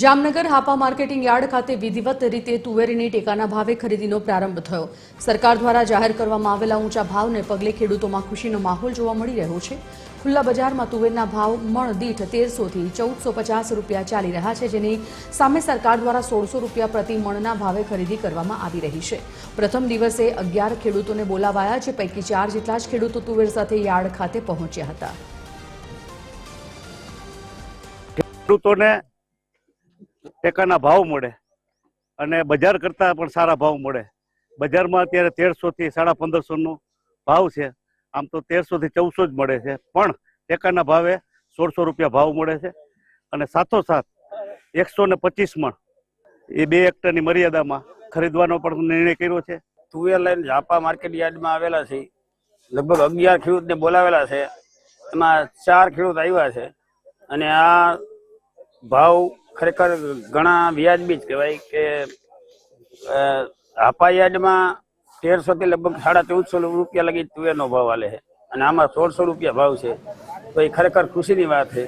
Jamnagar Hapa marketing yard ખાતે વિધિવત રીતે તુવેરની ટેકાના ભાવે ખરીદીનો પ્રારંભ થયો। સરકાર દ્વારા જાહેર કરવામાં આવેલા ઊંચા ભાવને પગલે ખેડૂતોમાં ખુશીનો માહોલ જોવા મળી રહ્યો છે। ખુલ્લા બજારમાં તુવેરના ભાવ મણ દીઠ 1300 થી 1450 રૂપિયા ચાલી રહ્યા છે, જેની સામે સરકાર દ્વારા 1600 રૂપિયા પ્રતિ મણના ભાવે ખરીદી કરવામાં આવી રહી છે। પ્રથમ દિવસે 11 ખેડૂતોને બોલાવાયા છે, પૈકી 4 જેટલા જ ખેડૂતો તુવેર સાથે યાર્ડ ખાતે પહોંચ્યા હતા। ખેડૂતોને ટેકાના ભાવ મળે અને બજાર કરતા પણ સારા ભાવ મળે। બજારમાં અત્યારે 1300 થી 1550 નો ભાવ છે। આમ તો 1300 થી 1400 જ મળે છે, પણ ટેકાના ભાવે 1600 રૂપિયા ભાવ મળે છે અને સાથોસાથ 125 મણ એ 2 હેક્ટરની મર્યાદામાં ખરીદવાનો પણ નિર્ણય કર્યો છે। તુવેર લઈને હાપા માર્કેટ યાર્ડમાં આવેલા છે। લગભગ 11 ખેડૂતને બોલાવેલા છે, એમાં 4 ખેડૂત આવ્યા છે અને આ ભાવ ખરેખર ઘણા વ્યાજબી જ કહેવાય કે હાપા યાર્ડમાં 1300 થી લગભગ 1450 રૂપિયા લગી તુવેરનો ભાવ હાલે છે અને આમાં 1600 રૂપિયા ભાવ છે, તો એ ખરેખર ખુશીની વાત છે।